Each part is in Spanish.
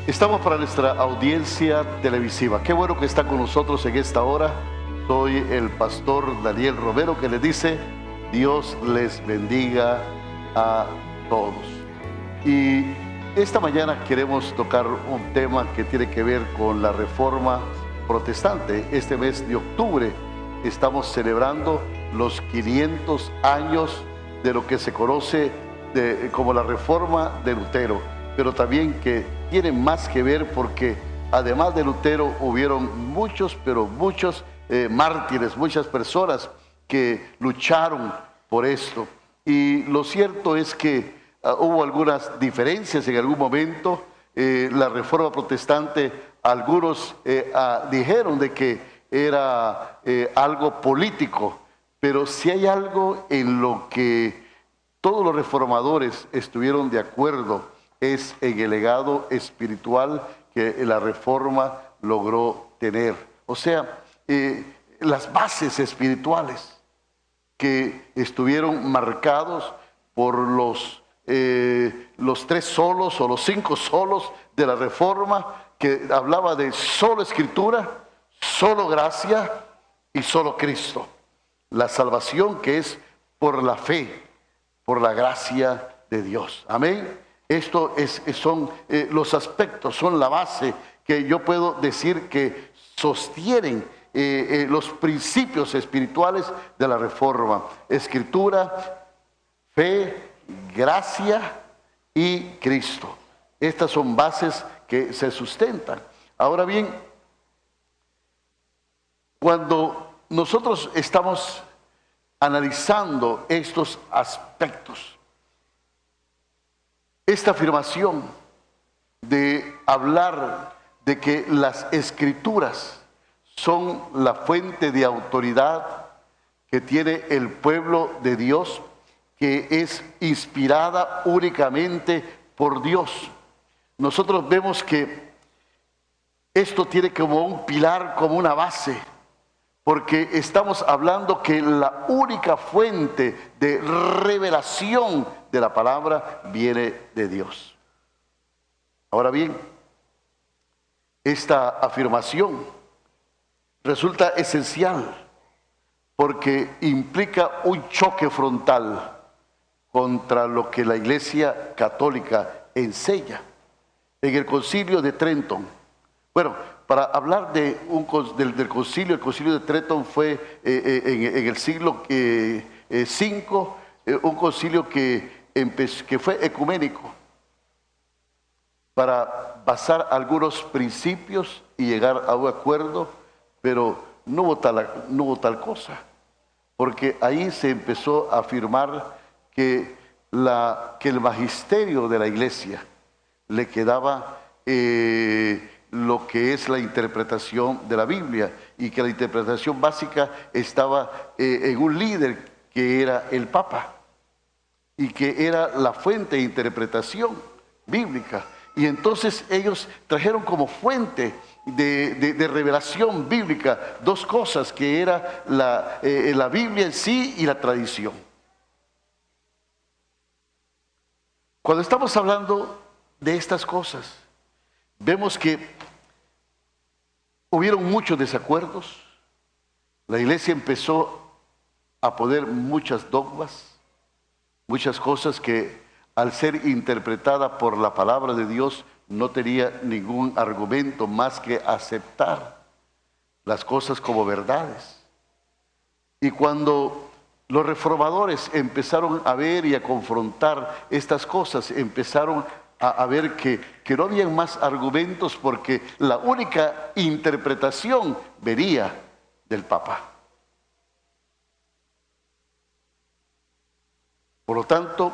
Estamos para nuestra audiencia televisiva. Qué bueno que está con nosotros en esta hora. Soy el pastor Daniel Romero, que les dice: Dios les bendiga a todos. Y esta mañana queremos tocar un tema que tiene que ver con la Reforma Protestante. Este mes de octubre estamos celebrando los 500 años de lo que se conoce como la Reforma de Lutero, pero también que tiene más que ver porque además de Lutero hubieron muchos mártires, muchas personas que lucharon por esto. Y lo cierto es que hubo algunas diferencias en algún momento. La Reforma Protestante, algunos dijeron de que era algo político, pero si hay algo en lo que todos los reformadores estuvieron de acuerdo, es en el legado espiritual que la Reforma logró tener. O sea, las bases espirituales que estuvieron marcados por los 3 solos o los 5 solos de la Reforma, que hablaba de solo Escritura, solo gracia y solo Cristo. La salvación que es por la fe, por la gracia de Dios. Amén. Esto son los aspectos, son la base que yo puedo decir que sostienen los principios espirituales de la Reforma: Escritura, fe, gracia y Cristo. Estas son bases que se sustentan. Ahora bien, cuando nosotros estamos analizando estos aspectos, esta afirmación de hablar de que las Escrituras son la fuente de autoridad que tiene el pueblo de Dios, que es inspirada únicamente por Dios, nosotros vemos que esto tiene como un pilar, como una base, porque estamos hablando que la única fuente de revelación de la palabra viene de Dios. Ahora bien, esta afirmación resulta esencial porque implica un choque frontal contra lo que la Iglesia Católica enseña. En el Concilio de Trento, para hablar del concilio, el Concilio de Trento fue en el siglo V, un concilio que fue ecuménico para basar algunos principios y llegar a un acuerdo, pero no hubo tal cosa, porque ahí se empezó a afirmar que el magisterio de la Iglesia le quedaba lo que es la interpretación de la Biblia, y que la interpretación básica estaba en un líder que era el Papa, y que era la fuente de interpretación bíblica. Y entonces ellos trajeron como fuente de revelación bíblica 2 cosas, que era la Biblia en sí y la tradición. Cuando estamos hablando de estas cosas, vemos que hubieron muchos desacuerdos. La Iglesia empezó a poner muchas dogmas, muchas cosas que al ser interpretada por la palabra de Dios no tenía ningún argumento más que aceptar las cosas como verdades. Y cuando los reformadores empezaron a ver y a confrontar estas cosas, empezaron a ver que no habían más argumentos, porque la única interpretación venía del Papa. Por lo tanto,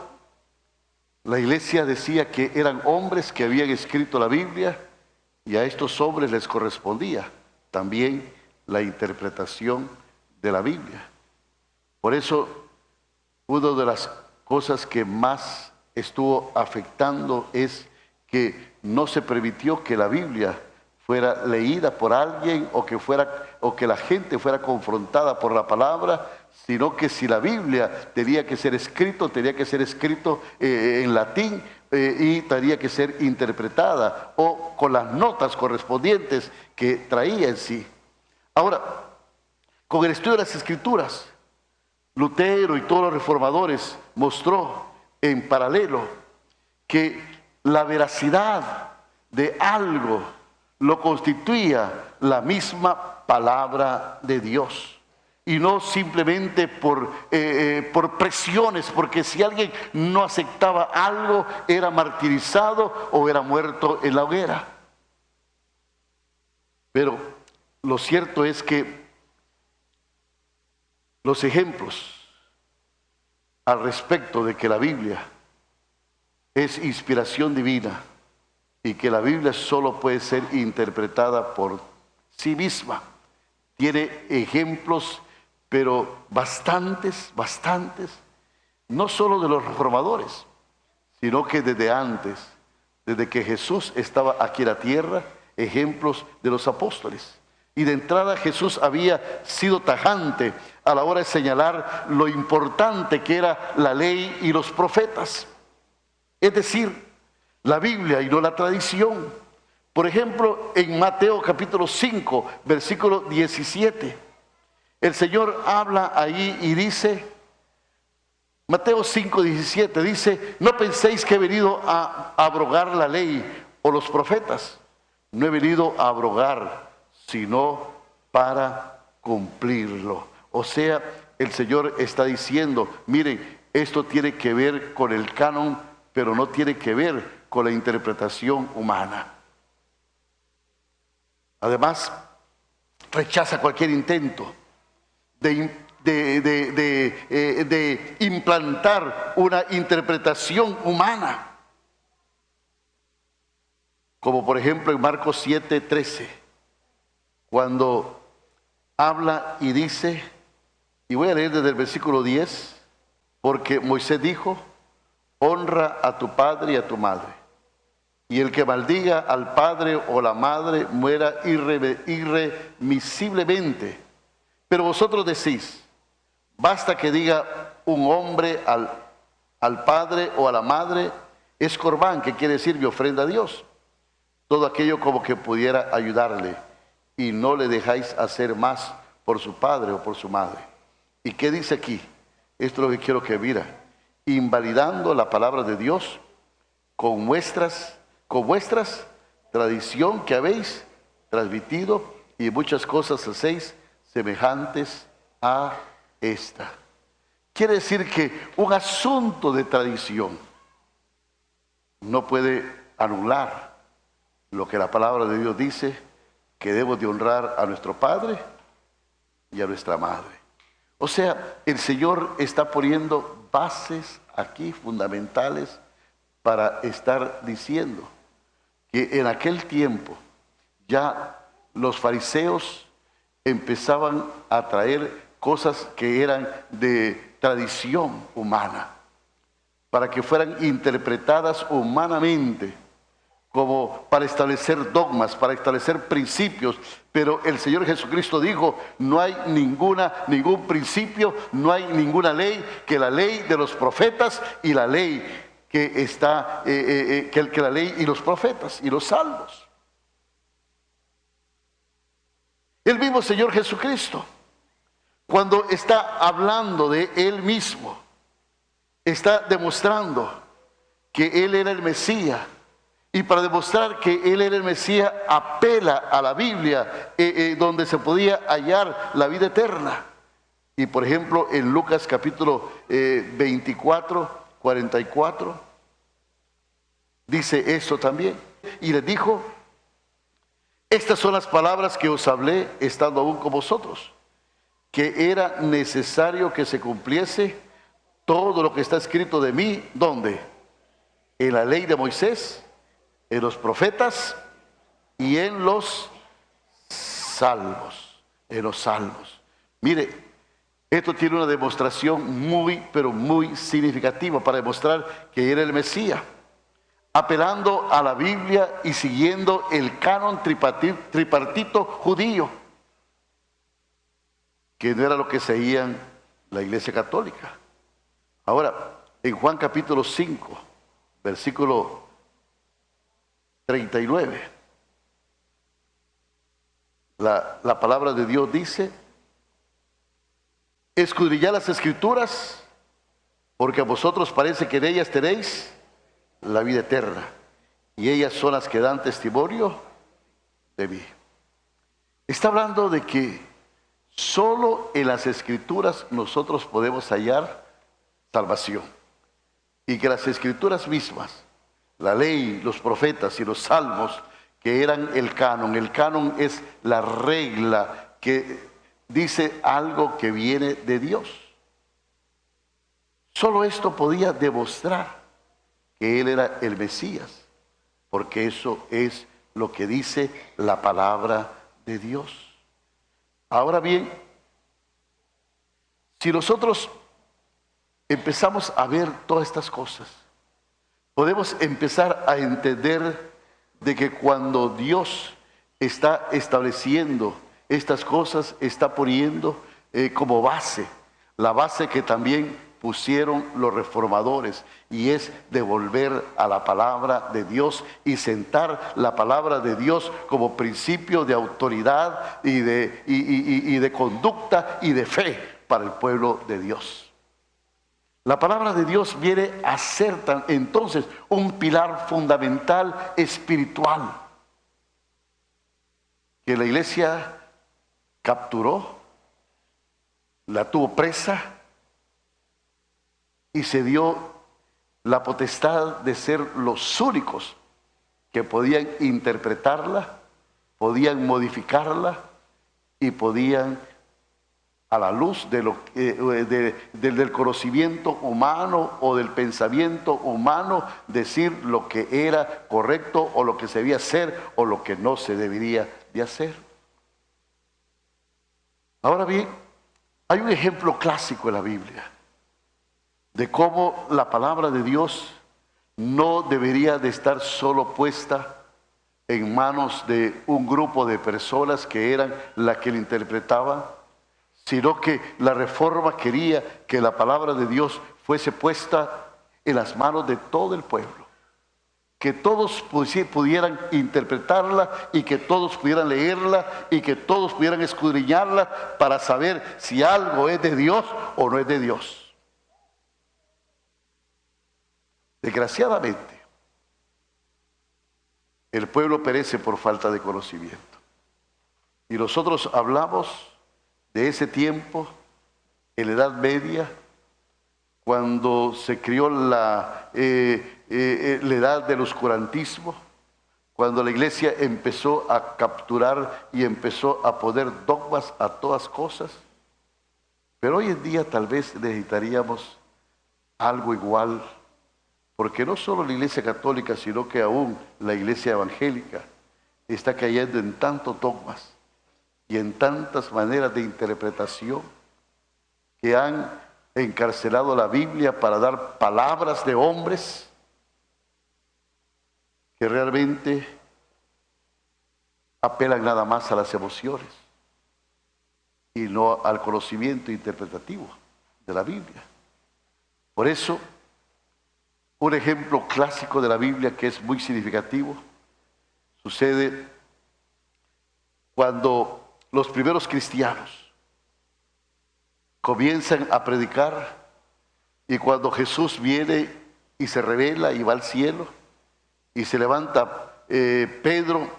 la Iglesia decía que eran hombres que habían escrito la Biblia, y a estos hombres les correspondía también la interpretación de la Biblia. Por eso, una de las cosas que más estuvo afectando es que no se permitió que la Biblia fuera leída por alguien, o que la gente fuera confrontada por la palabra, sino que si la Biblia tenía que ser escrito en latín, y tenía que ser interpretada o con las notas correspondientes que traía en sí. Ahora, con el estudio de las Escrituras, Lutero y todos los reformadores mostró en paralelo que la veracidad de algo lo constituía la misma palabra de Dios. Y no simplemente por presiones, porque si alguien no aceptaba algo, era martirizado o era muerto en la hoguera. Pero lo cierto es que los ejemplos al respecto de que la Biblia es inspiración divina y que la Biblia solo puede ser interpretada por sí misma, tiene ejemplos, pero bastantes, no solo de los reformadores, sino que desde antes, desde que Jesús estaba aquí en la tierra, ejemplos de los apóstoles. Y de entrada Jesús había sido tajante a la hora de señalar lo importante que era la ley y los profetas. Es decir, la Biblia y no la tradición. Por ejemplo, en Mateo capítulo 5, versículo 17, el Señor habla ahí y dice, Mateo 5, 17, dice, no penséis que he venido a abrogar la ley o los profetas. No he venido a abrogar, sino para cumplirlo. O sea, el Señor está diciendo, miren, esto tiene que ver con el canon, pero no tiene que ver con la interpretación humana. Además, rechaza cualquier intento de implantar una interpretación humana. Como por ejemplo en Marcos 7, 13, cuando habla y dice, y voy a leer desde el versículo 10, porque Moisés dijo, honra a tu padre y a tu madre, y el que maldiga al padre o la madre muera irremisiblemente. Pero vosotros decís, basta que diga un hombre al padre o a la madre, es corbán, que quiere decir mi ofrenda a Dios. Todo aquello como que pudiera ayudarle, y no le dejáis hacer más por su padre o por su madre. ¿Y qué dice aquí? Esto es lo que quiero que mira. Invalidando la palabra de Dios con vuestras tradición que habéis transmitido, y muchas cosas hacéis semejantes a esta. Quiere decir que un asunto de tradición no puede anular lo que la palabra de Dios dice, que debemos de honrar a nuestro padre y a nuestra madre. O sea, el Señor está poniendo bases aquí fundamentales para estar diciendo que en aquel tiempo ya los fariseos empezaban a traer cosas que eran de tradición humana, para que fueran interpretadas humanamente, como para establecer dogmas, para establecer principios. Pero el Señor Jesucristo dijo, no hay ningún principio, no hay ninguna ley, que la ley de los profetas y la ley que está, que la ley y los profetas y los salmos. El mismo Señor Jesucristo, cuando está hablando de Él mismo, está demostrando que Él era el Mesías. Y para demostrar que Él era el Mesías, apela a la Biblia, donde se podía hallar la vida eterna. Y por ejemplo, en Lucas capítulo 24, 44, dice esto también. Y les dijo, estas son las palabras que os hablé estando aún con vosotros, que era necesario que se cumpliese todo lo que está escrito de mí. ¿Dónde? En la ley de Moisés, en los profetas y en los salmos. En los salmos. Mire, esto tiene una demostración muy, pero muy significativa para demostrar que era el Mesías. Apelando a la Biblia y siguiendo el canon tripartito judío, que no era lo que seguían la Iglesia Católica. Ahora, en Juan capítulo 5, versículo 39. La palabra de Dios dice: escudriñad las Escrituras, porque a vosotros parece que en ellas tenéis la vida eterna, y ellas son las que dan testimonio de mí. Está hablando de que solo en las Escrituras nosotros podemos hallar salvación, y que las Escrituras mismas, la ley, los profetas y los salmos, que eran el canon es la regla que dice algo que viene de Dios. Solo esto podía demostrar que Él era el Mesías, porque eso es lo que dice la palabra de Dios. Ahora bien, si nosotros empezamos a ver todas estas cosas, podemos empezar a entender de que cuando Dios está estableciendo estas cosas, está poniendo como base, la base que también pusieron los reformadores, y es devolver a la palabra de Dios y sentar la palabra de Dios como principio de autoridad y de conducta y de fe para el pueblo de Dios. La palabra de Dios viene a ser entonces un pilar fundamental espiritual que la iglesia capturó, la tuvo presa y se dio la potestad de ser los únicos que podían interpretarla, podían modificarla y podían, a la luz del conocimiento humano o del pensamiento humano, decir lo que era correcto o lo que se debía hacer o lo que no se debería de hacer. Ahora bien, hay un ejemplo clásico en la Biblia de cómo la palabra de Dios no debería de estar solo puesta en manos de un grupo de personas que eran las que la interpretaban, sino que la reforma quería que la palabra de Dios fuese puesta en las manos de todo el pueblo, que todos pudieran interpretarla y que todos pudieran leerla y que todos pudieran escudriñarla para saber si algo es de Dios o no es de Dios. Desgraciadamente, el pueblo perece por falta de conocimiento. Y nosotros hablamos de ese tiempo, en la Edad Media, cuando se crió la edad del oscurantismo, cuando la iglesia empezó a capturar y empezó a poner dogmas a todas cosas. Pero hoy en día tal vez necesitaríamos algo igual, porque no solo la iglesia católica, sino que aún la iglesia evangélica está cayendo en tantos dogmas y en tantas maneras de interpretación que han encarcelado la Biblia para dar palabras de hombres que realmente apelan nada más a las emociones y no al conocimiento interpretativo de la Biblia. Por eso, un ejemplo clásico de la Biblia que es muy significativo sucede cuando los primeros cristianos comienzan a predicar, y cuando Jesús viene y se revela y va al cielo y se levanta Pedro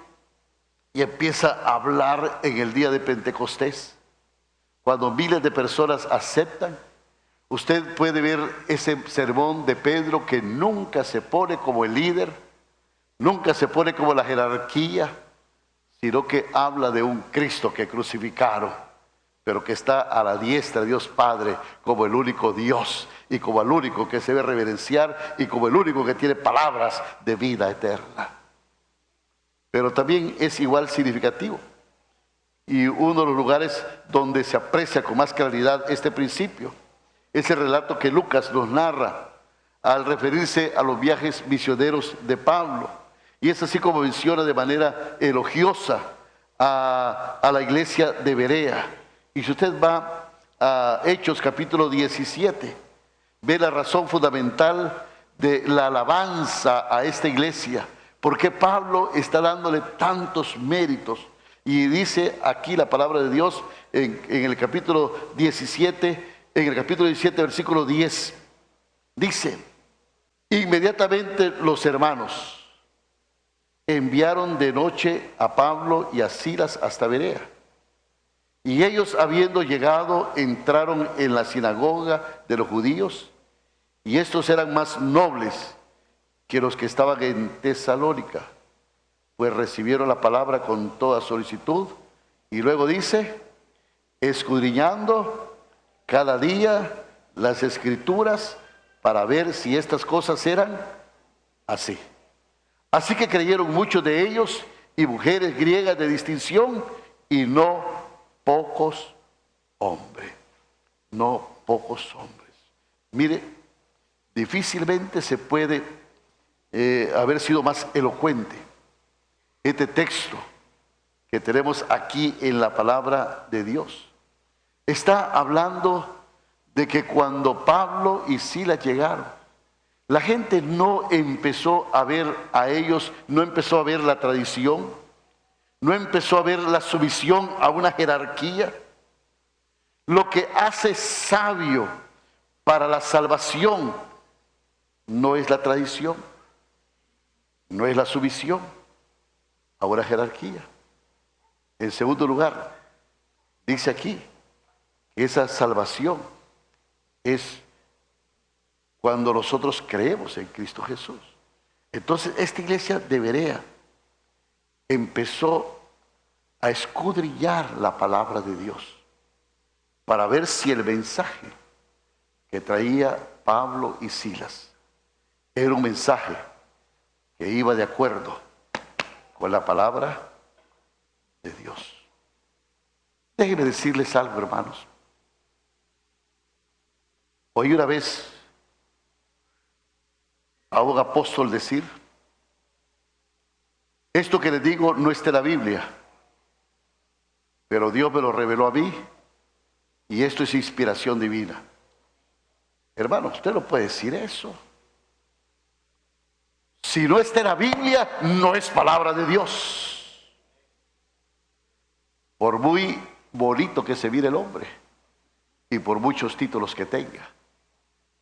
y empieza a hablar en el día de Pentecostés, cuando miles de personas aceptan, usted puede ver ese sermón de Pedro que nunca se pone como el líder, nunca se pone como la jerarquía, sino que habla de un Cristo que crucificaron, pero que está a la diestra de Dios Padre como el único Dios y como el único que se debe reverenciar y como el único que tiene palabras de vida eterna. Pero también es igual significativo, y uno de los lugares donde se aprecia con más claridad este principio es el relato que Lucas nos narra al referirse a los viajes misioneros de Pablo. Y es así como menciona de manera elogiosa a la iglesia de Berea. Y si usted va a Hechos capítulo 17, ve la razón fundamental de la alabanza a esta iglesia. ¿Por qué Pablo está dándole tantos méritos? Y dice aquí la palabra de Dios en el capítulo 17, versículo 10. Dice: inmediatamente los hermanos enviaron de noche a Pablo y a Silas hasta Berea. Y ellos, habiendo llegado, entraron en la sinagoga de los judíos, y estos eran más nobles que los que estaban en Tesalónica, pues recibieron la palabra con toda solicitud. Y luego dice: escudriñando cada día las escrituras para ver si estas cosas eran así. Así que creyeron muchos de ellos, y mujeres griegas de distinción, y no pocos hombres. No pocos hombres. Mire, difícilmente se puede haber sido más elocuente este texto que tenemos aquí en la palabra de Dios. Está hablando de que cuando Pablo y Silas llegaron, la gente no empezó a ver a ellos, no empezó a ver la tradición, no empezó a ver la sumisión a una jerarquía. Lo que hace sabio para la salvación no es la tradición, no es la sumisión a una jerarquía. En segundo lugar, dice aquí que esa salvación es cuando nosotros creemos en Cristo Jesús. Entonces, esta iglesia de Berea empezó a escudriñar la palabra de Dios para ver si el mensaje que traía Pablo y Silas era un mensaje que iba de acuerdo con la palabra de Dios. Déjenme decirles algo, hermanos. Oí una vez a un apóstol decir: esto que les digo no está en la Biblia, pero Dios me lo reveló a mí, y esto es inspiración divina. Hermano, usted no puede decir eso. Si no está en la Biblia, no es palabra de Dios. Por muy bonito que se mire el hombre y por muchos títulos que tenga,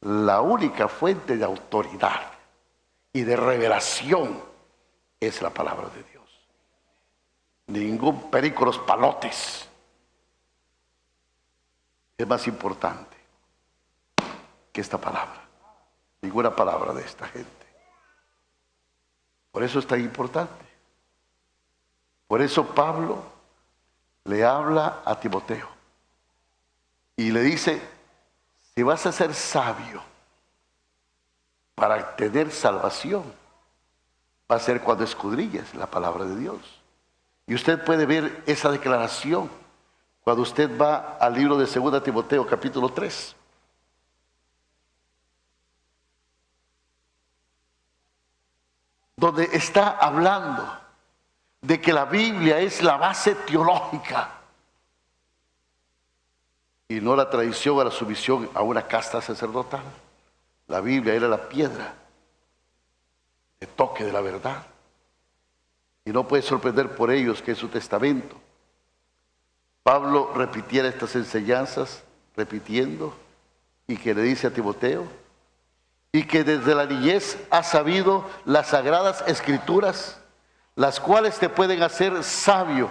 la única fuente de autoridad y de revelación es la palabra de Dios. Ningún perico los palotes es más importante que esta palabra. Ninguna palabra de esta gente. Por eso es tan importante. Por eso Pablo le habla a Timoteo y le dice: si vas a ser sabio para tener salvación, va a ser cuando escudriñes la palabra de Dios. Y usted puede ver esa declaración cuando usted va al libro de 2 Timoteo capítulo 3. Donde está hablando de que la Biblia es la base teológica y no la tradición a la sumisión a una casta sacerdotal. La Biblia era la piedra de toque de la verdad. Y no puede sorprender por ellos que en su testamento Pablo repitiera estas enseñanzas, repitiendo, y que le dice a Timoteo, y que desde la niñez has sabido las sagradas escrituras, las cuales te pueden hacer sabio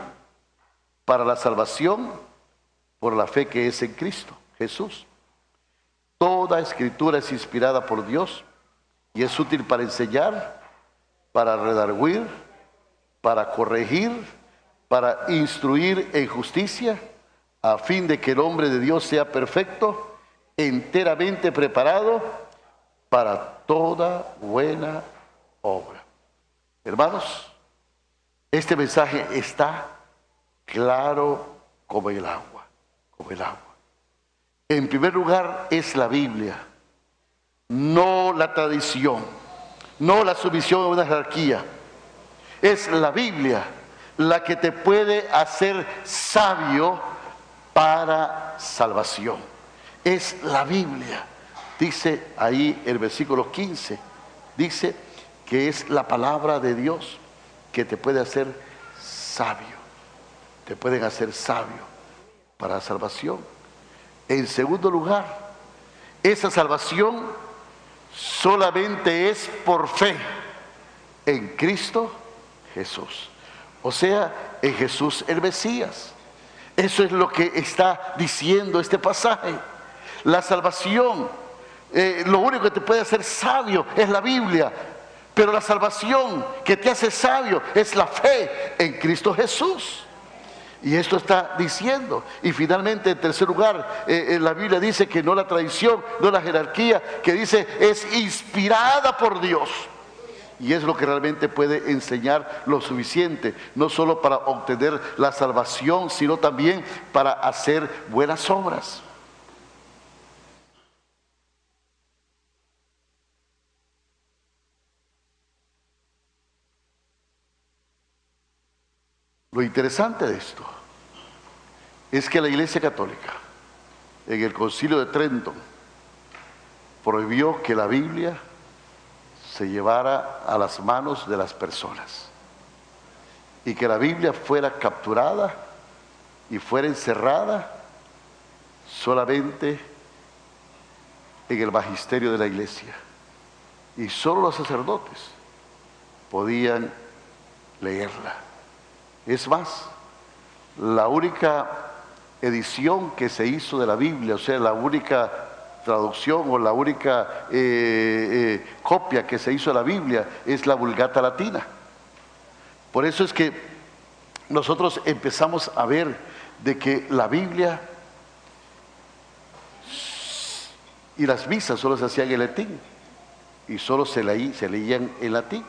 para la salvación por la fe que es en Cristo Jesús. Toda escritura es inspirada por Dios y es útil para enseñar, para redarguir, para corregir, para instruir en justicia, a fin de que el hombre de Dios sea perfecto, enteramente preparado para toda buena obra. Hermanos, este mensaje está claro como el agua, como el agua. En primer lugar es la Biblia, no la tradición, no la sumisión a una jerarquía. Es la Biblia la que te puede hacer sabio para salvación. Es la Biblia. Dice ahí el versículo 15 dice que es la palabra de Dios que te puede hacer sabio. Te pueden hacer sabio para la salvación. En segundo lugar, esa salvación solamente es por fe en Cristo Jesús. O sea, en Jesús el Mesías. Eso es lo que está diciendo este pasaje. La salvación, lo único que te puede hacer sabio es la Biblia. Pero la salvación que te hace sabio es la fe en Cristo Jesús. Y esto está diciendo. Y finalmente, en tercer lugar, la Biblia dice que no la tradición, no la jerarquía, que dice es inspirada por Dios. Y es lo que realmente puede enseñar lo suficiente, no solo para obtener la salvación, sino también para hacer buenas obras. Lo interesante de esto es que la Iglesia Católica, en el Concilio de Trento, prohibió que la Biblia se llevara a las manos de las personas y que la Biblia fuera capturada y fuera encerrada solamente en el magisterio de la Iglesia, y solo los sacerdotes podían leerla. Es más, la única edición que se hizo de la Biblia, o sea, la única traducción o la única copia que se hizo de la Biblia es la Vulgata Latina. Por eso es que nosotros empezamos a ver de que la Biblia y las misas solo se hacían en latín y solo se leían en latín.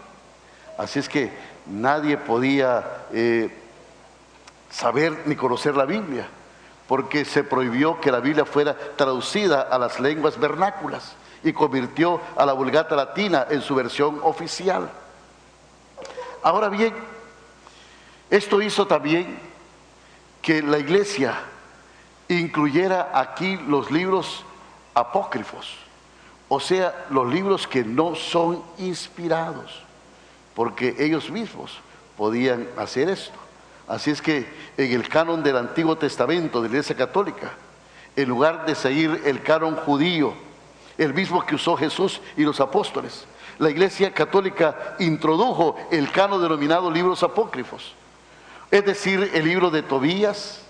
Así es que nadie podía saber ni conocer la Biblia, porque se prohibió que la Biblia fuera traducida a las lenguas vernáculas y convirtió a la Vulgata Latina en su versión oficial. Ahora bien, esto hizo también que la Iglesia incluyera aquí los libros apócrifos, o sea, los libros que no son inspirados, porque ellos mismos podían hacer esto. Así es que en el canon del Antiguo Testamento de la Iglesia Católica, en lugar de seguir el canon judío, el mismo que usó Jesús y los apóstoles, la Iglesia Católica introdujo el canon denominado libros apócrifos, es decir, el libro de Tobías,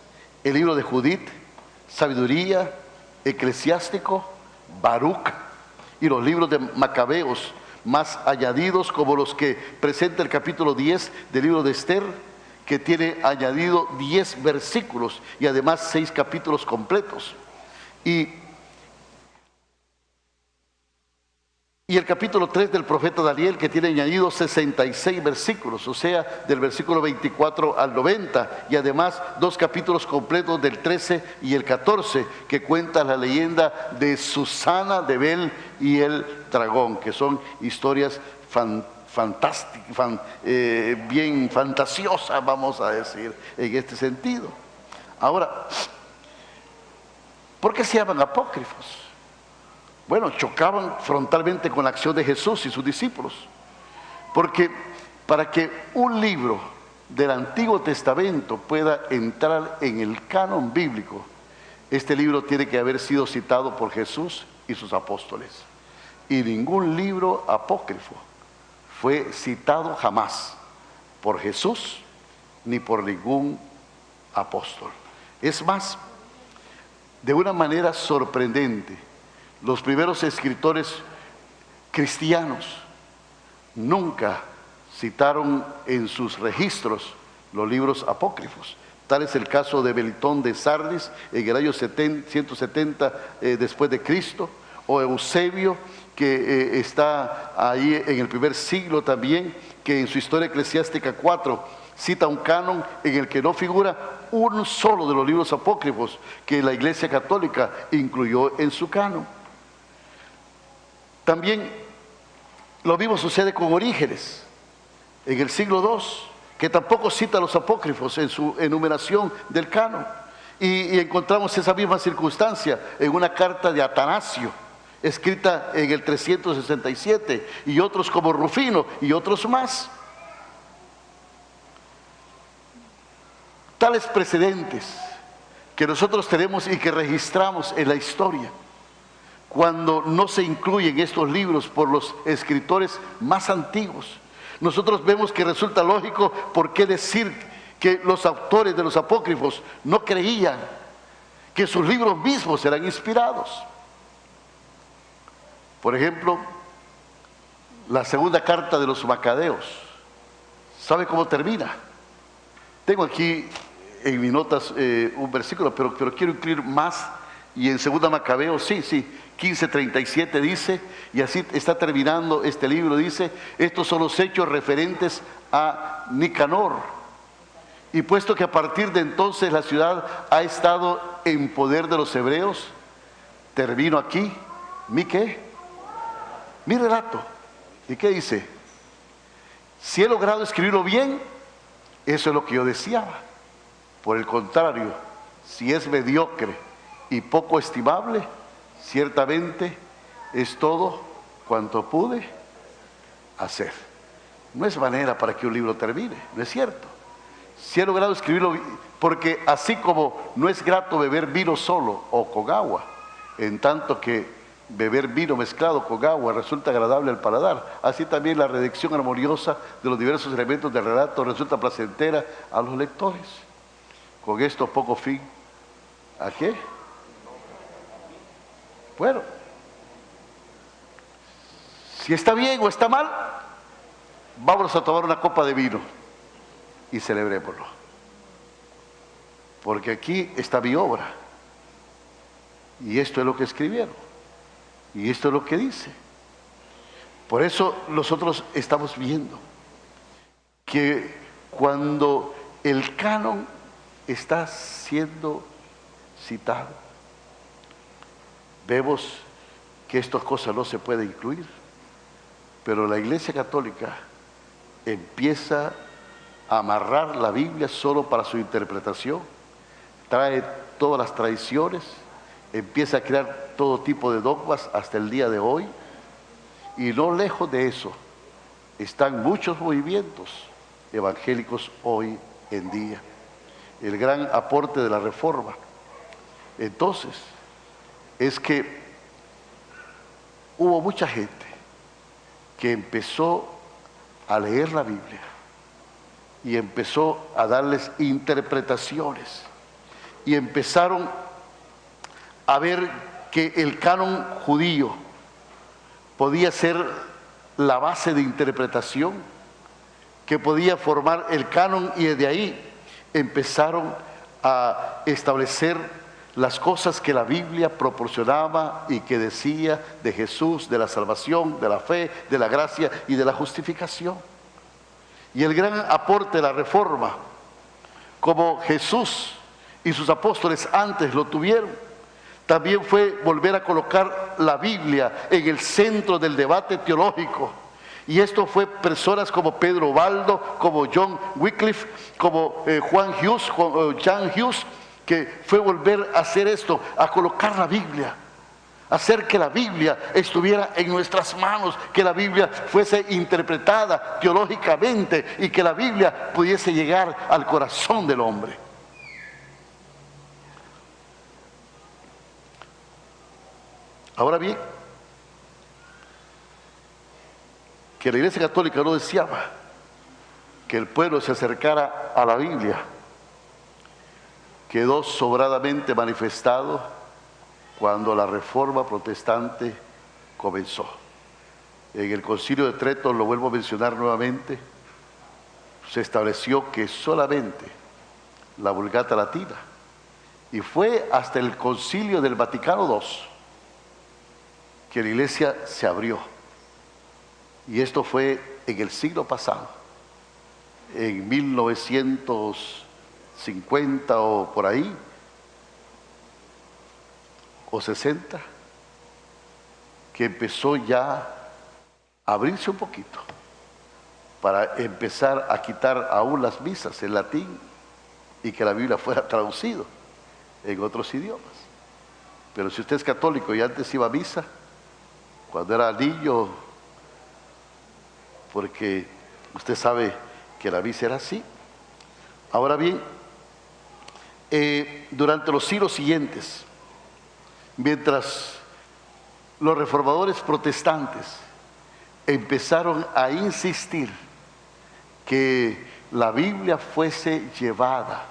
el libro de Judith, Sabiduría, Eclesiástico, Baruch y los libros de Macabeos, más añadidos como los que presenta el capítulo 10 del libro de Esther, que tiene añadido 10 versículos y además 6 capítulos completos. Y el capítulo 3 del profeta Daniel, que tiene añadido 66 versículos, o sea, del versículo 24 al 90, y además 2 capítulos completos del 13 y el 14, que cuentan la leyenda de Susana, de Bel y el dragón, que son historias fantásticas, bien fantasiosas, vamos a decir, en este sentido. Ahora, ¿por qué se llaman apócrifos? Bueno, chocaban frontalmente con la acción de Jesús y sus discípulos, porque para que un libro del Antiguo Testamento pueda entrar en el canon bíblico, este libro tiene que haber sido citado por Jesús y sus apóstoles, y ningún libro apócrifo fue citado jamás por Jesús ni por ningún apóstol. Es más, de una manera sorprendente, los primeros escritores cristianos nunca citaron en sus registros los libros apócrifos. Tal es el caso de Melitón de Sardis en el año 170 después de Cristo, o Eusebio, que está ahí en el primer siglo también, que en su Historia Eclesiástica 4 cita un canon en el que no figura un solo de los libros apócrifos que la Iglesia Católica incluyó en su canon. También lo mismo sucede con Orígenes en el siglo II, que tampoco cita a los apócrifos en su enumeración del canon. Y encontramos esa misma circunstancia en una carta de Atanasio escrita en el 367, y otros como Rufino y otros más. Tales precedentes que nosotros tenemos y que registramos en la historia, cuando no se incluyen estos libros por los escritores más antiguos, nosotros vemos que resulta lógico por qué decir que los autores de los apócrifos no creían que sus libros mismos eran inspirados. Por ejemplo, la segunda carta de los Macabeos, ¿sabe cómo termina? Tengo aquí en mis notas un versículo, pero quiero incluir más. Y en segunda Macabeos, sí, 15:37 dice, y así está terminando este libro, dice: estos son los hechos referentes a Nicanor. Y puesto que a partir de entonces la ciudad ha estado en poder de los hebreos, termino aquí mi relato. ¿Y qué dice? Si he logrado escribirlo bien, eso es lo que yo deseaba. Por el contrario, si es mediocre y poco estimable, ciertamente es todo cuanto pude hacer. No es manera para que un libro termine, no es cierto. Si he logrado escribirlo, porque así como no es grato beber vino solo o con agua, en tanto que beber vino mezclado con agua resulta agradable al paladar, así también la redacción armoniosa de los diversos elementos del relato resulta placentera a los lectores. Con esto poco fin, ¿a qué? Bueno, si está bien o está mal, vámonos a tomar una copa de vino y celebrémoslo. Porque aquí está mi obra. Y esto es lo que escribieron. Y esto es lo que dice. Por eso nosotros estamos viendo que cuando el canon está siendo citado, vemos que estas cosas no se pueden incluir, pero la Iglesia Católica empieza a amarrar la Biblia solo para su interpretación, trae todas las tradiciones, empieza a crear todo tipo de dogmas hasta el día de hoy, y no lejos de eso están muchos movimientos evangélicos hoy en día. El gran aporte de la Reforma, entonces, es que hubo mucha gente que empezó a leer la Biblia y empezó a darles interpretaciones, y empezaron a ver que el canon judío podía ser la base de interpretación, que podía formar el canon, y desde ahí empezaron a establecer las cosas que la Biblia proporcionaba y que decía de Jesús, de la salvación, de la fe, de la gracia y de la justificación. Y el gran aporte de la Reforma, como Jesús y sus apóstoles antes lo tuvieron, también fue volver a colocar la Biblia en el centro del debate teológico. Y esto fue personas como Pedro Baldo, como John Wycliffe, como John Hughes, que fue volver a hacer esto, a colocar la Biblia, hacer que la Biblia estuviera en nuestras manos, que la Biblia fuese interpretada teológicamente y que la Biblia pudiese llegar al corazón del hombre. Ahora bien, que la Iglesia Católica no deseaba que el pueblo se acercara a la Biblia, quedó sobradamente manifestado cuando la Reforma Protestante comenzó. En el Concilio de Trento, lo vuelvo a mencionar nuevamente, se estableció que solamente la Vulgata Latina, y fue hasta el Concilio del Vaticano II que la Iglesia se abrió. Y esto fue en el siglo pasado, en 1950 o por ahí, o 60, que empezó ya a abrirse un poquito para empezar a quitar aún las misas en latín y que la Biblia fuera traducido en otros idiomas. Pero si usted es católico y antes iba a misa, cuando era niño, porque usted sabe que la misa era así. Ahora bien, durante los siglos siguientes, mientras los reformadores protestantes empezaron a insistir que la Biblia fuese llevada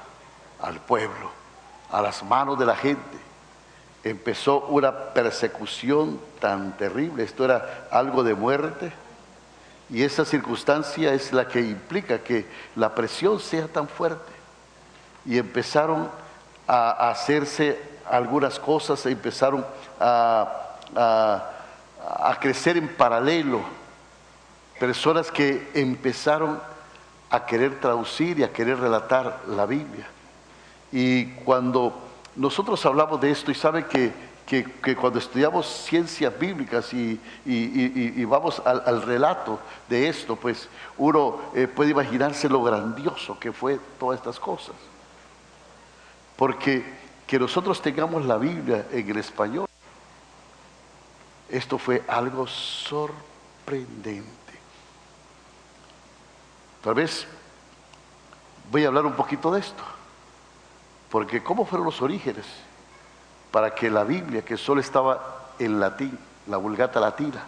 al pueblo, a las manos de la gente, empezó una persecución tan terrible. Esto era algo de muerte, y esa circunstancia es la que implica que la presión sea tan fuerte. Y empezaron a hacerse algunas cosas, empezaron a crecer en paralelo personas que empezaron a querer traducir y a querer relatar la Biblia. Y cuando nosotros hablamos de esto, y sabe que cuando estudiamos ciencias bíblicas y vamos al relato de esto, pues uno puede imaginarse lo grandioso que fue todas estas cosas. Porque que nosotros tengamos la Biblia en el español, esto fue algo sorprendente. Tal vez voy a hablar un poquito de esto, porque ¿cómo fueron los orígenes para que la Biblia, que solo estaba en latín, la Vulgata Latina,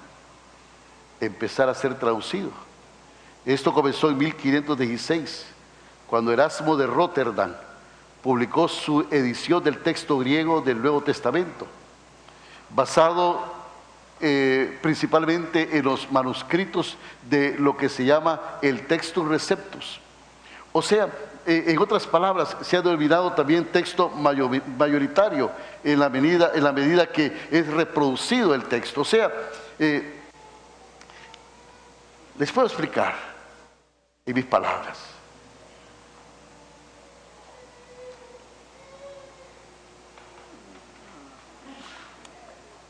empezara a ser traducido? Esto comenzó en 1516, cuando Erasmo de Rotterdam publicó su edición del texto griego del Nuevo Testamento, basado principalmente en los manuscritos de lo que se llama el Textus Receptus. O sea, en otras palabras, se ha denominado también texto mayoritario en la medida que es reproducido el texto. O sea, les puedo explicar en mis palabras.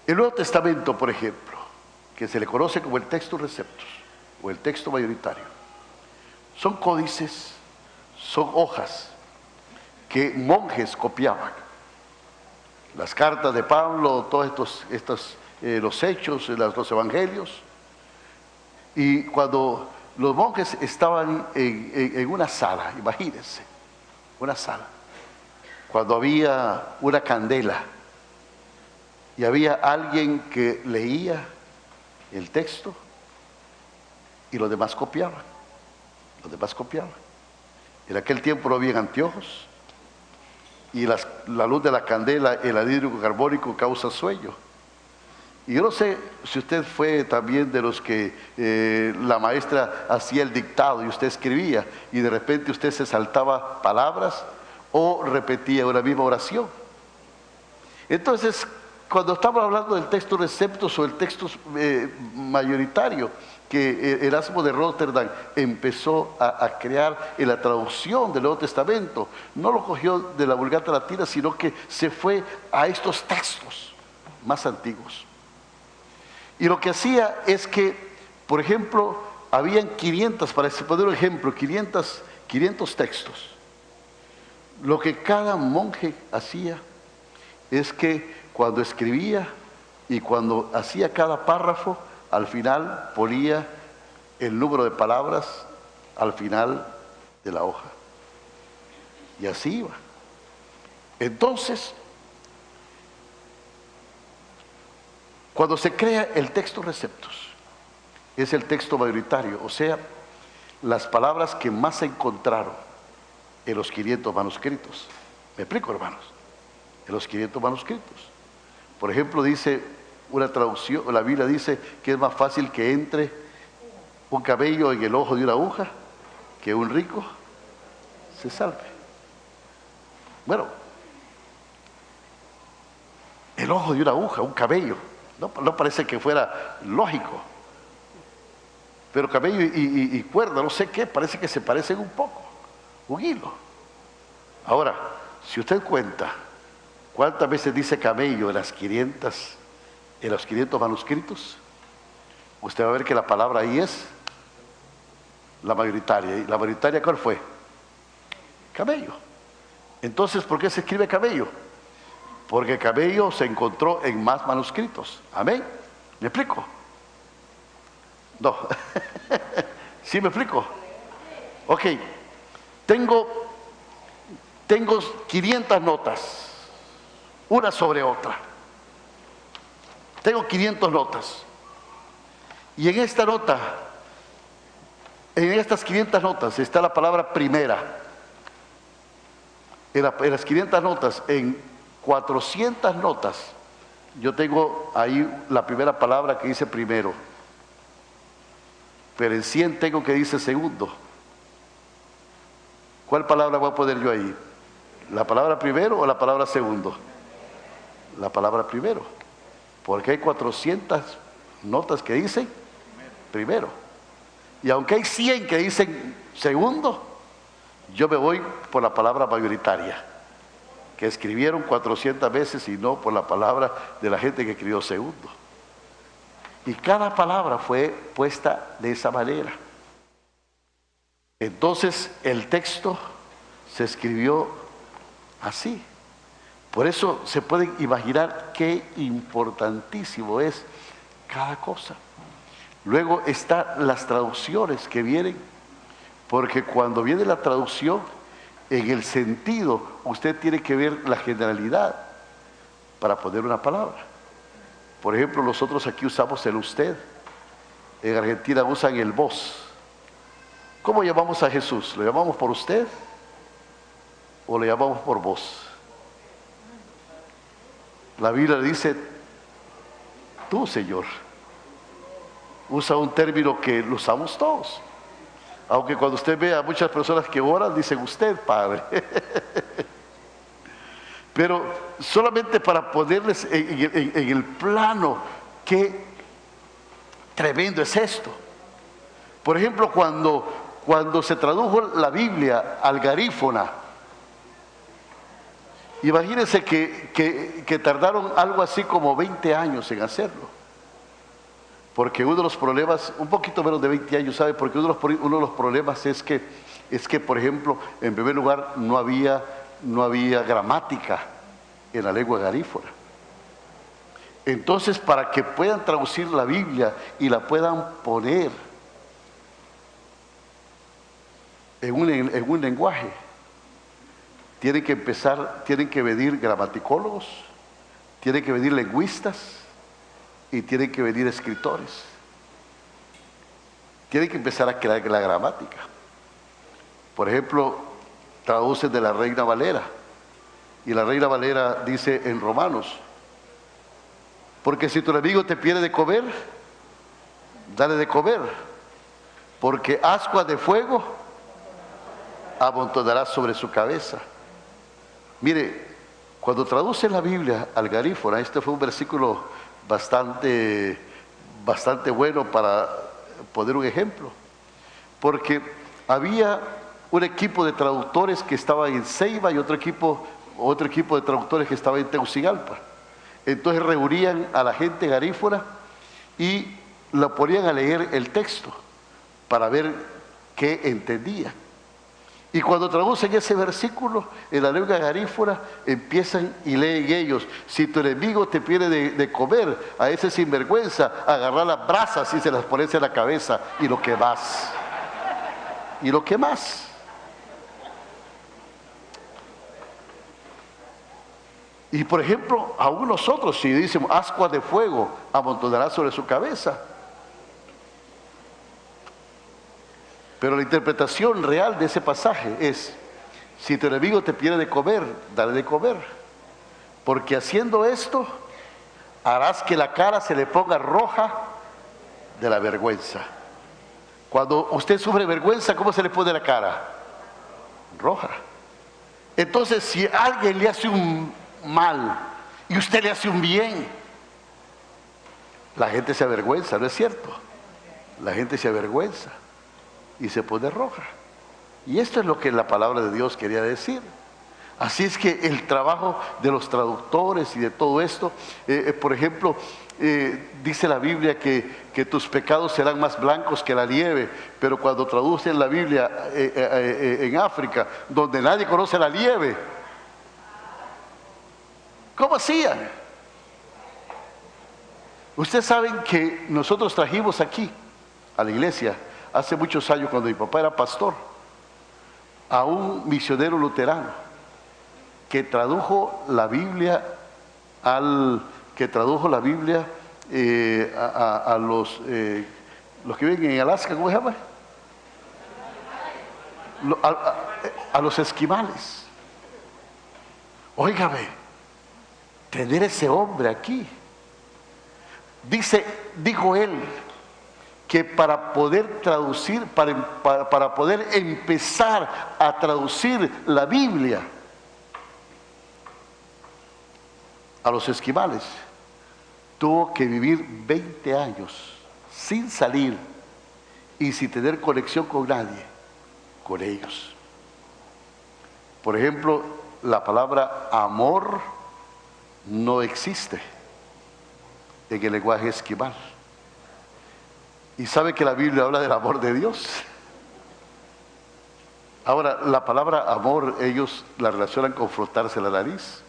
El Nuevo Testamento, por ejemplo, que se le conoce como el Textus Receptus o el texto mayoritario, son códices, son hojas que monjes copiaban. Las cartas de Pablo, todos los hechos, los evangelios. Y cuando los monjes estaban en una sala, imagínense, una sala, cuando había una candela y había alguien que leía el texto y los demás copiaban. Los demás copiaban. En aquel tiempo no había anteojos y la luz de la candela, el anhídrico carbónico causa sueño. Y yo no sé si usted fue también de los que la maestra hacía el dictado y usted escribía y de repente usted se saltaba palabras o repetía una misma oración. Entonces, cuando estamos hablando del texto receptus o el texto mayoritario que Erasmo de Rotterdam empezó a crear en la traducción del Nuevo Testamento, no lo cogió de la Vulgata Latina, sino que se fue a estos textos más antiguos. Y lo que hacía es que, por ejemplo, habían 500, para poner un ejemplo, 500 textos. Lo que cada monje hacía es que cuando escribía y cuando hacía cada párrafo, al final ponía el número de palabras al final de la hoja. Y así iba. Entonces, cuando se crea el texto receptus, es el texto mayoritario, o sea, las palabras que más se encontraron en los 500 manuscritos. ¿Me explico, hermanos? En los 500 manuscritos. Por ejemplo, dice una traducción, la Biblia dice que es más fácil que entre un cabello en el ojo de una aguja que un rico se salve. Bueno, el ojo de una aguja, un cabello, no parece que fuera lógico, pero cabello y cuerda, no sé qué, parece que se parecen un poco, un hilo. Ahora, si usted cuenta ¿cuántas veces dice camello en los 500 manuscritos? Usted va a ver que la palabra ahí es la mayoritaria. ¿Y la mayoritaria cuál fue? Camello. Entonces, ¿por qué se escribe camello? Porque camello se encontró en más manuscritos. Amén. ¿Me explico? No. ¿Sí me explico? Ok. Tengo 500 notas, una sobre otra. Tengo 500 notas. Y en esta nota, en estas 500 notas está la palabra primera. En las 500 notas, en 400 notas, yo tengo ahí la primera palabra que dice primero. Pero en 100 tengo que dice segundo. ¿Cuál palabra voy a poner yo ahí? ¿La palabra primero o la palabra segundo? La palabra primero. Porque hay 400 notas que dicen primero. Y aunque hay 100 que dicen segundo, yo me voy por la palabra mayoritaria, que escribieron 400 veces y no por la palabra de la gente que escribió segundo. Y cada palabra fue puesta de esa manera. Entonces el texto se escribió así. Por eso se pueden imaginar qué importantísimo es cada cosa. Luego están las traducciones que vienen, porque cuando viene la traducción, en el sentido, usted tiene que ver la generalidad para poner una palabra. Por ejemplo, nosotros aquí usamos el usted, en Argentina usan el vos. ¿Cómo llamamos a Jesús? ¿Lo llamamos por usted o lo llamamos por vos? La Biblia dice tú, Señor. Usa un término que lo usamos todos. Aunque cuando usted ve a muchas personas que oran, dicen usted, Padre. Pero solamente para ponerles en el plano, qué tremendo es esto. Por ejemplo, cuando se tradujo la Biblia al garífona, imagínense que tardaron algo así como 20 años en hacerlo. Porque uno de los problemas, un poquito menos de 20 años, ¿sabe? Porque uno de los problemas es que, por ejemplo, en primer lugar, no había gramática en la lengua garífona. Entonces, para que puedan traducir la Biblia y la puedan poner en un lenguaje, tienen que venir gramaticólogos, tienen que venir lingüistas y tienen que venir escritores. Tienen que empezar a crear la gramática. Por ejemplo, traducen de la Reina Valera, y la Reina Valera dice en Romanos: porque si tu enemigo te pide de comer, dale de comer, porque ascuas de fuego amontonarás sobre su cabeza. Mire, cuando traducen la Biblia al garífona, este fue un versículo bastante bueno para poner un ejemplo, porque había un equipo de traductores que estaba en Ceiba y otro equipo de traductores que estaba en Tegucigalpa. Entonces reunían a la gente garífona y la ponían a leer el texto para ver qué entendía. Y cuando traducen ese versículo en la lengua garífona, empiezan y leen ellos: si tu enemigo te pide de comer, a ese sinvergüenza, agarrar las brasas y se las pones en la cabeza y lo quemas. Y lo quemas. Y por ejemplo, aún nosotros, si decimos ascuas de fuego amontonará sobre su cabeza, pero la interpretación real de ese pasaje es: si tu enemigo te pide de comer, dale de comer, porque haciendo esto harás que la cara se le ponga roja de la vergüenza. Cuando usted sufre vergüenza, ¿cómo se le pone la cara? Roja. Entonces, si alguien le hace un mal y usted le hace un bien, la gente se avergüenza, ¿no es cierto? La gente se avergüenza y se pone roja. Y esto es lo que la palabra de Dios quería decir. Así es que el trabajo de los traductores y de todo esto, por ejemplo, dice la Biblia que tus pecados serán más blancos que la nieve, pero cuando traducen la Biblia en África, donde nadie conoce la nieve, ¿cómo hacían? Ustedes saben que nosotros trajimos aquí a la iglesia hace muchos años, cuando mi papá era pastor, a un misionero luterano que tradujo la Biblia a los que viven en Alaska, ¿cómo se llama? A los esquimales. Óigame, tener ese hombre aquí. Dijo él que para poder traducir, para poder empezar a traducir la Biblia a los esquimales, tuvo que vivir 20 años sin salir y sin tener conexión con nadie, con ellos. Por ejemplo, la palabra amor no existe en el lenguaje esquimal. Y sabe que la Biblia habla del amor de Dios. Ahora, la palabra amor, ellos la relacionan con frotarse la nariz.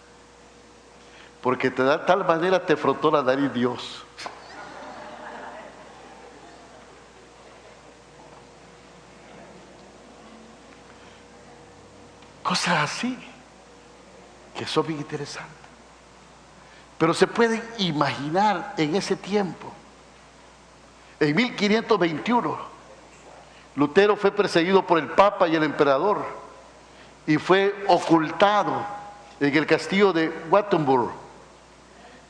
Porque de tal manera te frotó la nariz Dios. Cosas así, que son bien interesantes. Pero se pueden imaginar en ese tiempo. En 1521, Lutero fue perseguido por el Papa y el Emperador y fue ocultado en el castillo de Wittenberg.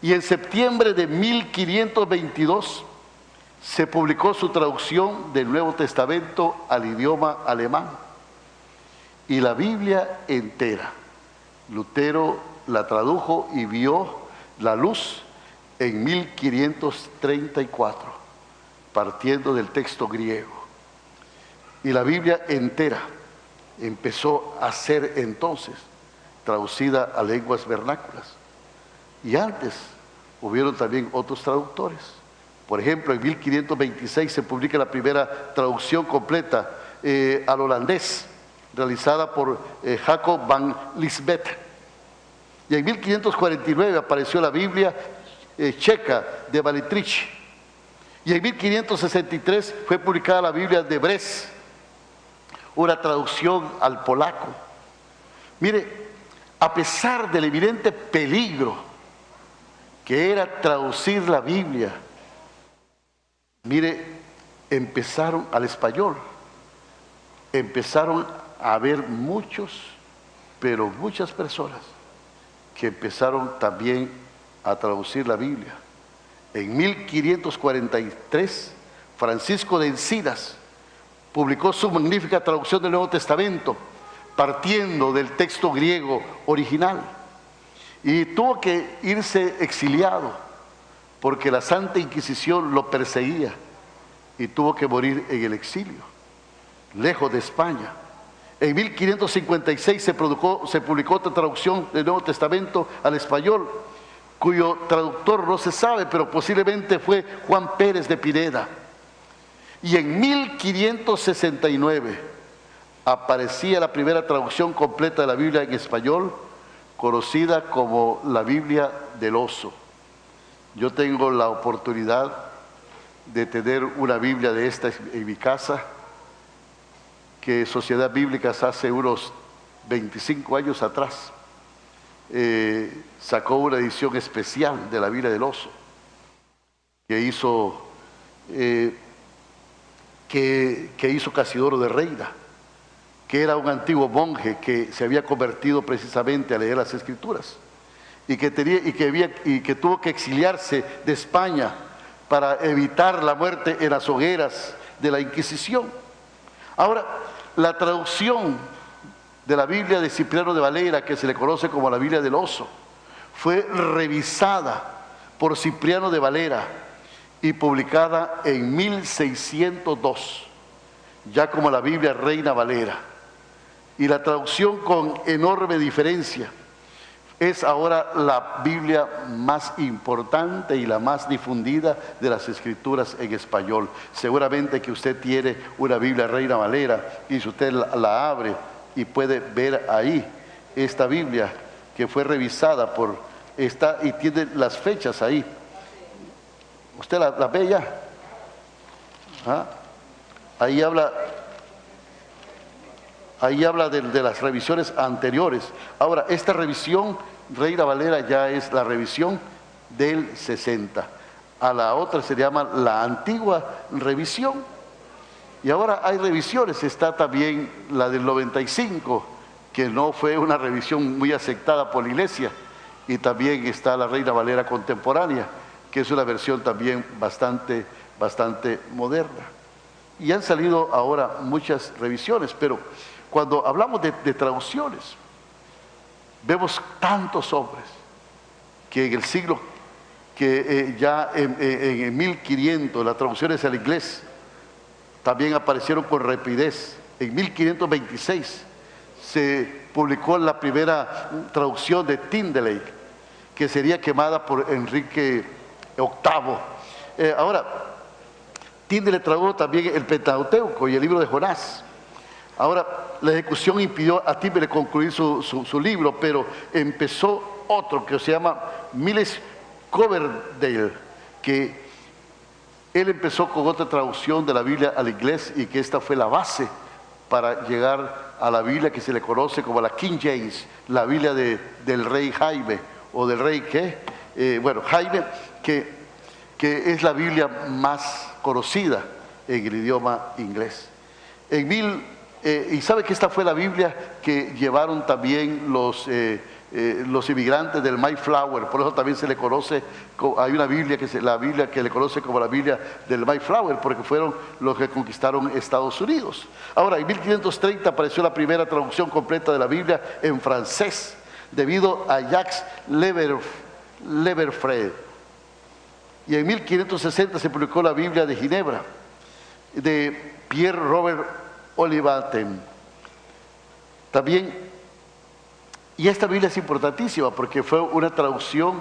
Y en septiembre de 1522 se publicó su traducción del Nuevo Testamento al idioma alemán. Y la Biblia entera, Lutero la tradujo y vio la luz en 1534, partiendo del texto griego. Y la Biblia entera empezó a ser entonces traducida a lenguas vernáculas. Y antes hubieron también otros traductores. Por ejemplo, en 1526 se publica la primera traducción completa al holandés, realizada por Jacob van Lisbeth. Y en 1549 apareció la Biblia checa de Balitrich. Y en 1563 fue publicada la Biblia de Brest, una traducción al polaco. Mire, a pesar del evidente peligro que era traducir la Biblia, mire, empezaron al español, empezaron a haber muchas personas que empezaron también a traducir la Biblia. En 1543, Francisco de Encinas publicó su magnífica traducción del Nuevo Testamento, partiendo del texto griego original. Y tuvo que irse exiliado, porque la Santa Inquisición lo perseguía, y tuvo que morir en el exilio, lejos de España. En 1556 se publicó otra traducción del Nuevo Testamento al español, cuyo traductor no se sabe, pero posiblemente fue Juan Pérez de Pineda. Y en 1569 aparecía la primera traducción completa de la Biblia en español, conocida como la Biblia del Oso. Yo tengo la oportunidad de tener una Biblia de esta en mi casa, que Sociedad Bíblica hace unos 25 años atrás sacó una edición especial de la Biblia del Oso, que hizo Casidoro de Reina, que era un antiguo monje que se había convertido precisamente a leer las Escrituras y que tuvo que exiliarse de España para evitar la muerte en las hogueras de la Inquisición. Ahora, la traducción de la Biblia de Cipriano de Valera, que se le conoce como la Biblia del Oso, fue revisada por Cipriano de Valera y publicada en 1602, ya como la Biblia Reina Valera. Y la traducción, con enorme diferencia, es ahora la Biblia más importante y la más difundida de las Escrituras en español. Seguramente que usted tiene una Biblia Reina Valera, y si usted la abre y puede ver ahí esta Biblia que fue revisada y tiene las fechas ahí. ¿Usted la ve ya? ¿Ah? Ahí habla de las revisiones anteriores. Ahora, esta revisión, Reina Valera, ya es la revisión del 60. A la otra se llama la antigua revisión. Y ahora hay revisiones. Está también la del 95, que no fue una revisión muy aceptada por la iglesia. Y también está la Reina Valera contemporánea, que es una versión también bastante moderna. Y han salido ahora muchas revisiones, pero cuando hablamos de traducciones, vemos tantos hombres que en el siglo, que ya en 1500, las traducciones al inglés también aparecieron con rapidez. En 1526 se publicó la primera traducción de Tyndale, que sería quemada por Enrique VIII. Ahora, Tyndale tradujo también el Pentateuco y el libro de Jonás. Ahora, la ejecución impidió a Tyndale concluir su libro, pero empezó otro que se llama Miles Coverdale, que él empezó con otra traducción de la Biblia al inglés, y que esta fue la base para llegar a la Biblia que se le conoce como la King James, la Biblia del rey Jaime, o del rey Jaime, que es la Biblia más conocida en el idioma inglés. Y sabe que esta fue la Biblia que llevaron también los inmigrantes del Mayflower. Por eso también se le conoce, hay una Biblia la Biblia que le conoce como la Biblia del Mayflower, porque fueron los que conquistaron Estados Unidos. Ahora, en 1530 apareció la primera traducción completa de la Biblia en francés, debido a Jacques Leverfred. Y en 1560 se publicó la Biblia de Ginebra, de Pierre Robert Olivaten. También, y esta Biblia es importantísima porque fue una traducción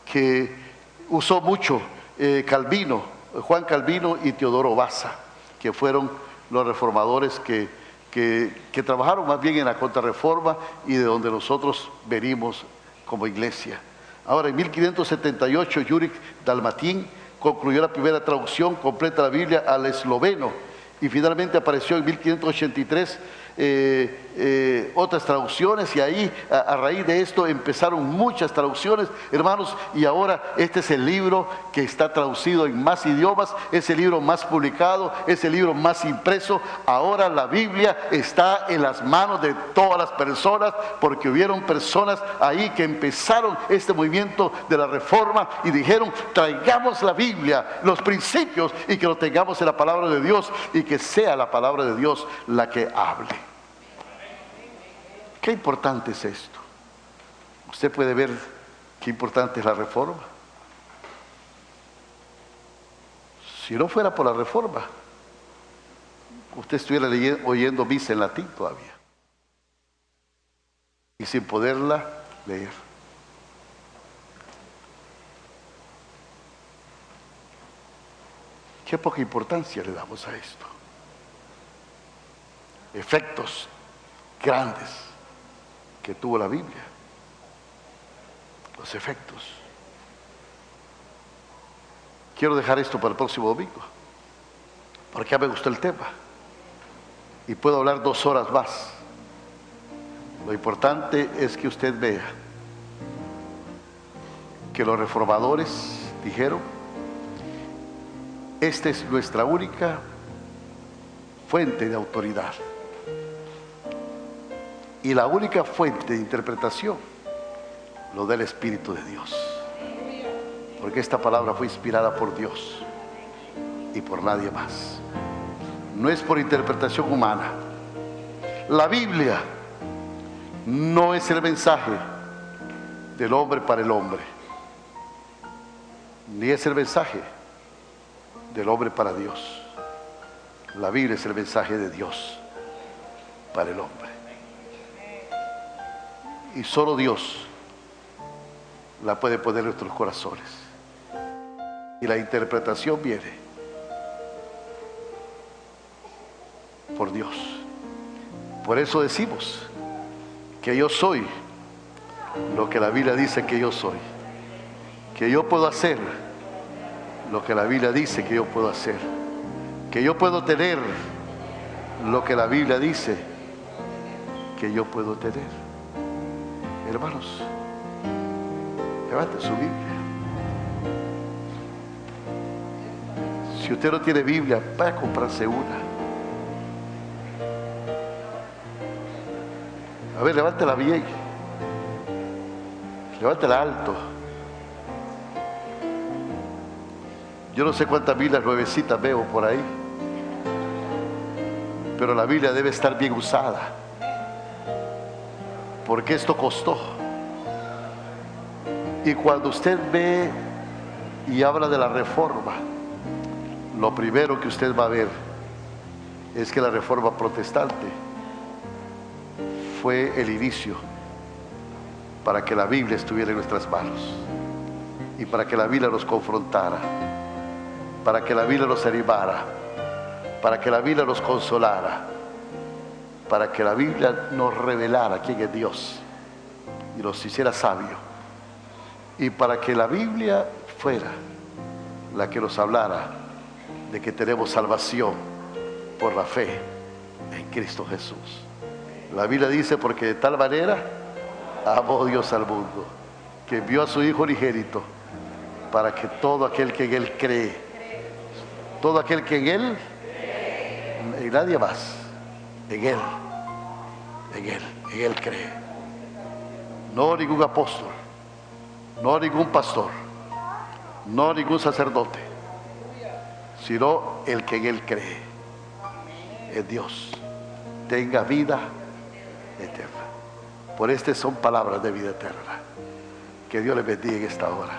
que usó mucho Juan Calvino y Teodoro Basa, que fueron los reformadores que trabajaron más bien en la contrarreforma, y de donde nosotros venimos como iglesia. Ahora, en 1578, Jurij Dalmatín concluyó la primera traducción completa de la Biblia al esloveno, y finalmente apareció en 1583 otras traducciones, y ahí a raíz de esto empezaron muchas traducciones, hermanos, y ahora este es el libro que está traducido en más idiomas, es el libro más publicado, es el libro más impreso. Ahora la Biblia está en las manos de todas las personas, porque hubieron personas ahí que empezaron este movimiento de la reforma y dijeron: traigamos la Biblia, los principios, y que lo tengamos en la palabra de Dios, y que sea la palabra de Dios la que hable. Qué importante es esto. Usted puede ver qué importante es la reforma. Si no fuera por la reforma, usted estuviera oyendo misa en latín todavía, y sin poderla leer. Qué poca importancia le damos a esto. Efectos grandes que tuvo la Biblia, los efectos. Quiero dejar esto para el próximo domingo, porque ya me gustó el tema y puedo hablar 2 horas más. Lo importante es que usted vea que los reformadores dijeron: esta es nuestra única fuente de autoridad y la única fuente de interpretación, lo del Espíritu de Dios, porque esta palabra fue inspirada por Dios y por nadie más. No es por interpretación humana. La Biblia no es el mensaje del hombre para el hombre, ni es el mensaje del hombre para Dios. La Biblia es el mensaje de Dios para el hombre, y solo Dios la puede poner en nuestros corazones, y la interpretación viene por Dios. Por eso decimos que yo soy lo que la Biblia dice que yo soy, que yo puedo hacer lo que la Biblia dice que yo puedo hacer, que yo puedo tener lo que la Biblia dice que yo puedo tener. Hermanos, levante su Biblia. Si usted no tiene Biblia, vaya a comprarse una. A ver, levántela bien, levántela alto. Yo no sé cuántas Biblias nuevecitas veo por ahí, pero la Biblia debe estar bien usada, porque esto costó. Y cuando usted ve y habla de la reforma, lo primero que usted va a ver es que la reforma protestante fue el inicio para que la Biblia estuviera en nuestras manos y para que la Biblia nos confrontara, para que la Biblia nos animara, para que la Biblia nos consolara, para que la Biblia nos revelara quién es Dios y nos hiciera sabios, y para que la Biblia fuera la que nos hablara de que tenemos salvación por la fe en Cristo Jesús. La Biblia dice: porque de tal manera amó Dios al mundo, que envió a su Hijo unigénito, para que todo aquel que en Él cree, todo aquel que en Él, y nadie más, en Él cree. No ningún apóstol, no ningún pastor, no ningún sacerdote, sino el que en Él cree, en Dios, tenga vida eterna. Por estas son palabras de vida eterna. Que Dios les bendiga en esta hora.